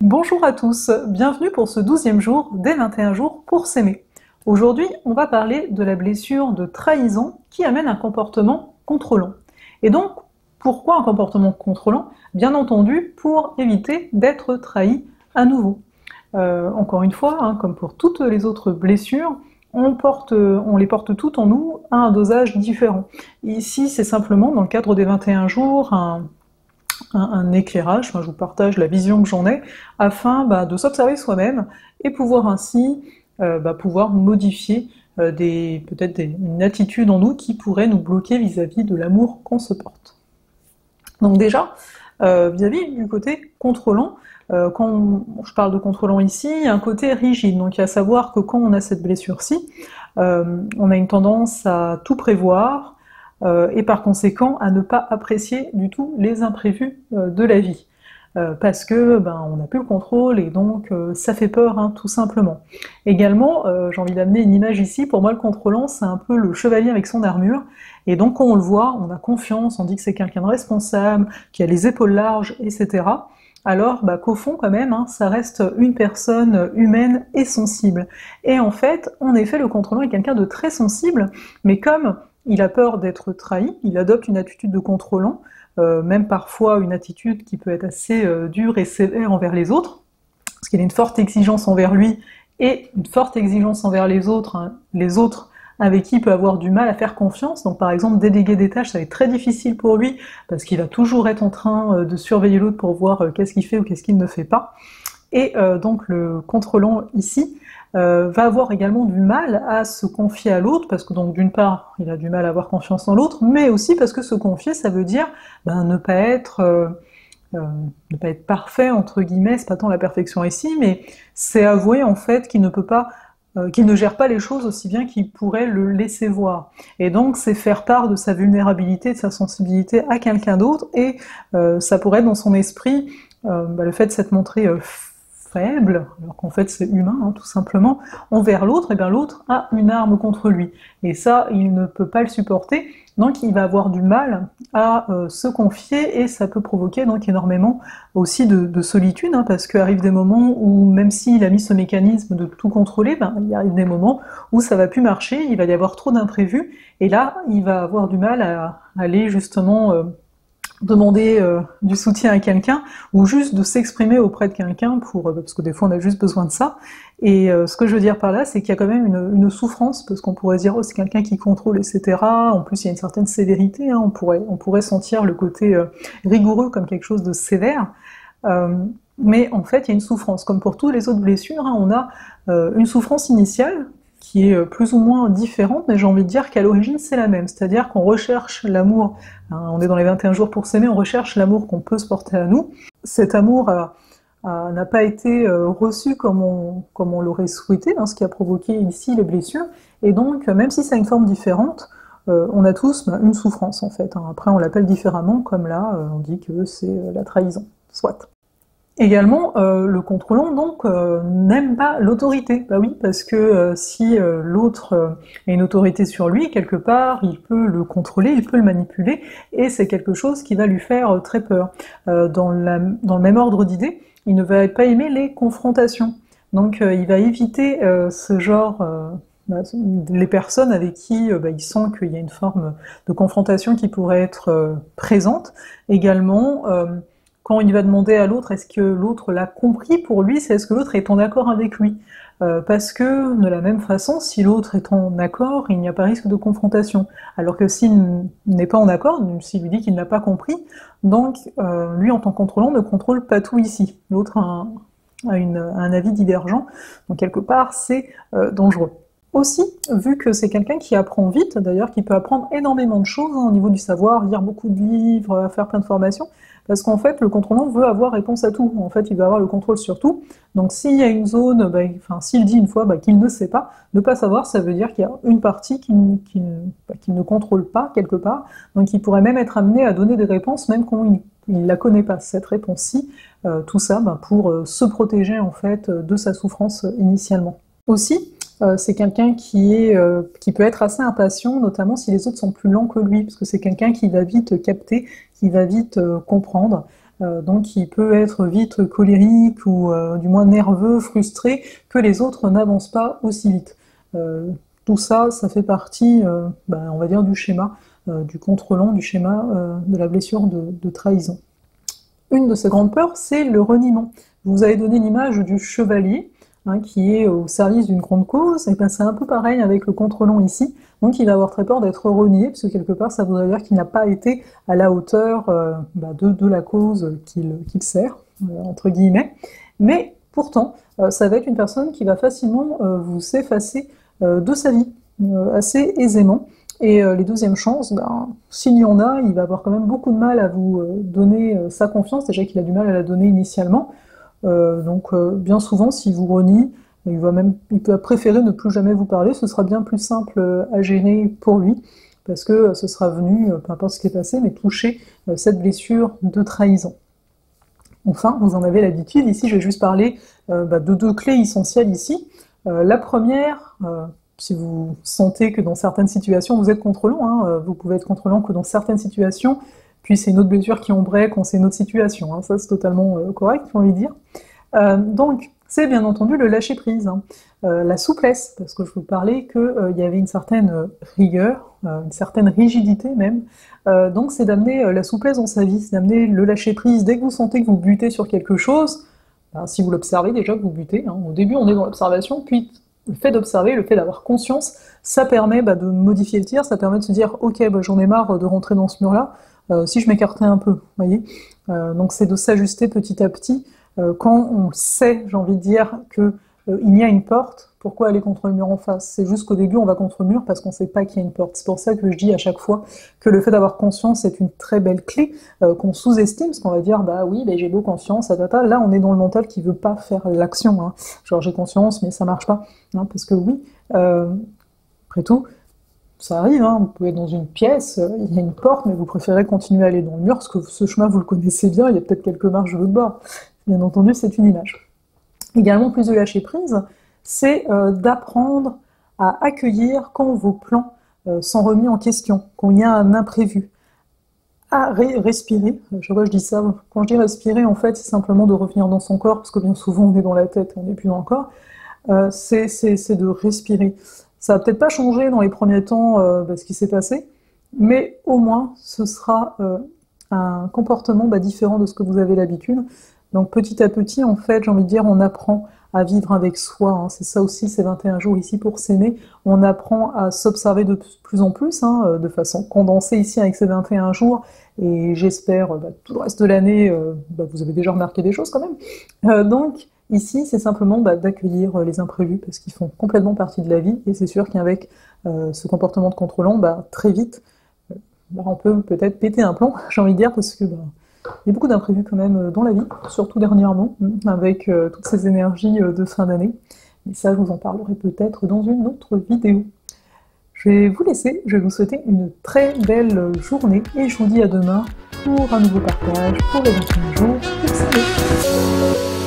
Bonjour à tous, bienvenue pour ce 12e jour des 21 jours pour s'aimer. Aujourd'hui, on va parler de la blessure de trahison qui amène un comportement contrôlant. Et donc, pourquoi un comportement contrôlant? Bien entendu, pour éviter d'être trahi à nouveau. Encore une fois, comme pour toutes les autres blessures, on les porte toutes en nous à un dosage différent. Ici, c'est simplement, dans le cadre des 21 jours, un éclairage, je vous partage la vision que j'en ai, afin de s'observer soi-même et pouvoir ainsi pouvoir modifier peut-être une attitude en nous qui pourrait nous bloquer vis-à-vis de l'amour qu'on se porte. Donc déjà, vis-à-vis du côté contrôlant, quand je parle de contrôlant ici, il y a un côté rigide, donc il y a à savoir que quand on a cette blessure-ci, on a une tendance à tout prévoir, et par conséquent à ne pas apprécier du tout les imprévus de la vie. Parce que on n'a plus le contrôle et donc ça fait peur, tout simplement. Également, j'ai envie d'amener une image ici, pour moi le contrôlant c'est un peu le chevalier avec son armure, et donc quand on le voit, on a confiance, on dit que c'est quelqu'un de responsable, qui a les épaules larges, etc. Alors qu'au fond quand même, ça reste une personne humaine et sensible. Et en fait, en effet, le contrôlant est quelqu'un de très sensible, mais comme il a peur d'être trahi, il adopte une attitude de contrôlant, même parfois une attitude qui peut être assez dure et sévère envers les autres, parce qu'il a une forte exigence envers lui et une forte exigence envers les autres avec qui il peut avoir du mal à faire confiance. Donc par exemple, déléguer des tâches, ça va être très difficile pour lui, parce qu'il va toujours être en train de surveiller l'autre pour voir qu'est-ce qu'il fait ou qu'est-ce qu'il ne fait pas. Et donc le contrôlant ici va avoir également du mal à se confier à l'autre, parce que donc d'une part il a du mal à avoir confiance en l'autre, mais aussi parce que se confier ça veut dire ne pas être parfait entre guillemets, c'est pas tant la perfection ici, mais c'est avouer en fait qu'il ne peut pas, qu'il ne gère pas les choses aussi bien qu'il pourrait le laisser voir. Et donc c'est faire part de sa vulnérabilité, de sa sensibilité à quelqu'un d'autre, et ça pourrait être dans son esprit le fait de s'être montré faible, alors qu'en fait c'est humain, tout simplement, envers l'autre, et bien l'autre a une arme contre lui. Et ça, il ne peut pas le supporter, donc il va avoir du mal à se confier, et ça peut provoquer donc énormément aussi de solitude, parce qu'arrivent des moments où, même s'il a mis ce mécanisme de tout contrôler, il arrive des moments où ça va plus marcher, il va y avoir trop d'imprévus, et là, il va avoir du mal à aller justement demander du soutien à quelqu'un, ou juste de s'exprimer auprès de quelqu'un, parce que des fois on a juste besoin de ça. Et ce que je veux dire par là, c'est qu'il y a quand même une souffrance, parce qu'on pourrait se dire, oh c'est quelqu'un qui contrôle, etc. En plus il y a une certaine sévérité, on pourrait sentir le côté rigoureux comme quelque chose de sévère, mais en fait il y a une souffrance. Comme pour toutes les autres blessures, on a une souffrance initiale, qui est plus ou moins différente, mais j'ai envie de dire qu'à l'origine c'est la même, c'est-à-dire qu'on recherche l'amour, on est dans les 21 jours pour s'aimer, on recherche l'amour qu'on peut se porter à nous. Cet amour n'a pas été reçu comme on l'aurait souhaité, ce qui a provoqué ici les blessures, et donc même si ça a une forme différente, on a tous une souffrance en fait. Après on l'appelle différemment, comme là on dit que c'est la trahison, soit. Également, le contrôlant donc n'aime pas l'autorité. Oui, parce que si l'autre a une autorité sur lui, quelque part, il peut le contrôler, il peut le manipuler, et c'est quelque chose qui va lui faire très peur. Dans le même ordre d'idées, il ne va pas aimer les confrontations. Donc il va éviter ce genre... les personnes avec qui il sent qu'il y a une forme de confrontation qui pourrait être présente. Également, quand il va demander à l'autre est-ce que l'autre l'a compris, pour lui c'est est-ce que l'autre est en accord avec lui, parce que de la même façon, si l'autre est en accord, il n'y a pas risque de confrontation, alors que s'il n'est pas en accord, s'il lui dit qu'il n'a pas compris, donc lui en tant que contrôlant ne contrôle pas tout ici, l'autre a un avis divergent, donc quelque part c'est dangereux. Aussi, vu que c'est quelqu'un qui apprend vite, d'ailleurs qui peut apprendre énormément de choses au niveau du savoir, lire beaucoup de livres, faire plein de formations, parce qu'en fait, le contrôlant veut avoir réponse à tout. En fait, il veut avoir le contrôle sur tout. Donc, s'il y a une zone, s'il dit une fois qu'il ne sait pas, ne pas savoir, ça veut dire qu'il y a une partie qu'il ne contrôle pas quelque part. Donc, il pourrait même être amené à donner des réponses, même quand il ne la connaît pas, cette réponse-ci. Tout ça pour se protéger en fait de sa souffrance initialement. Aussi, c'est quelqu'un qui peut être assez impatient, notamment si les autres sont plus lents que lui, parce que c'est quelqu'un qui va vite capter, qui va vite comprendre. Donc il peut être vite colérique ou du moins nerveux, frustré, que les autres n'avancent pas aussi vite. Tout ça, ça fait partie, on va dire, du schéma du contrôlant, du schéma de la blessure de trahison. Une de ses grandes peurs, c'est le reniement. Je vous avais donné l'image du chevalier, qui est au service d'une grande cause, et ben c'est un peu pareil avec le contrôlant ici. Donc il va avoir très peur d'être renié, parce que quelque part ça voudrait dire qu'il n'a pas été à la hauteur de la cause qu'il sert, entre guillemets. Mais pourtant, ça va être une personne qui va facilement vous effacer de sa vie, assez aisément. Et les deuxièmes chances, s'il y en a, il va avoir quand même beaucoup de mal à vous donner sa confiance, déjà qu'il a du mal à la donner initialement. Donc bien souvent, s'il vous renie, il peut préférer ne plus jamais vous parler, ce sera bien plus simple à gérer pour lui, parce que ce sera venu, peu importe ce qui est passé, mais toucher cette blessure de trahison. Enfin, vous en avez l'habitude, ici je vais juste parler de deux clés essentielles ici. La première, si vous sentez que dans certaines situations vous êtes contrôlant, vous pouvez être contrôlant que dans certaines situations, puis c'est une autre blessure qui embraye quand c'est une autre situation, ça c'est totalement correct, j'ai envie de dire. Donc, c'est bien entendu le lâcher-prise, la souplesse, parce que je vous parlais qu'il y avait une certaine rigueur, une certaine rigidité même, donc c'est d'amener la souplesse dans sa vie, c'est d'amener le lâcher-prise dès que vous sentez que vous butez sur quelque chose, si vous l'observez déjà que vous butez, au début on est dans l'observation, puis le fait d'observer, le fait d'avoir conscience, ça permet de modifier le tir, ça permet de se dire « ok, j'en ai marre de rentrer dans ce mur-là, si je m'écartais un peu », vous voyez. Donc c'est de s'ajuster petit à petit, quand on sait, j'ai envie de dire, qu'il y a une porte, pourquoi aller contre le mur en face? C'est juste qu'au début on va contre le mur parce qu'on ne sait pas qu'il y a une porte. C'est pour ça que je dis à chaque fois que le fait d'avoir conscience est une très belle clé, qu'on sous-estime, parce qu'on va dire oui, j'ai beau conscience, là on est dans le mental qui veut pas faire l'action, genre j'ai conscience mais ça marche pas, parce que oui, après tout, ça arrive, vous pouvez être dans une pièce, il y a une porte, mais vous préférez continuer à aller dans le mur, parce que ce chemin vous le connaissez bien, il y a peut-être quelques marches de l'autre bord. Bien entendu, c'est une image. Également, plus de lâcher prise, c'est d'apprendre à accueillir quand vos plans sont remis en question, quand il y a un imprévu. À respirer, chaque fois je dis ça, quand je dis respirer, en fait, c'est simplement de revenir dans son corps, parce que bien souvent on est dans la tête, on n'est plus dans le corps, c'est de respirer. Ça va peut-être pas changer dans les premiers temps ce qui s'est passé, mais au moins ce sera un comportement différent de ce que vous avez l'habitude. Donc petit à petit, en fait, j'ai envie de dire, on apprend à vivre avec soi, c'est ça aussi, ces 21 jours ici pour s'aimer, on apprend à s'observer de plus en plus, de façon condensée ici avec ces 21 jours, et j'espère tout le reste de l'année, vous avez déjà remarqué des choses quand même. Donc ici, c'est simplement d'accueillir les imprévus, parce qu'ils font complètement partie de la vie, et c'est sûr qu'avec ce comportement de contrôlant, très vite, on peut peut-être péter un plomb, j'ai envie de dire, parce que il y a beaucoup d'imprévus quand même dans la vie, surtout dernièrement, avec toutes ces énergies de fin d'année. Mais ça, je vous en parlerai peut-être dans une autre vidéo. Je vais vous laisser, je vais vous souhaiter une très belle journée, et je vous dis à demain pour un nouveau partage, pour les 21 jours. Salut!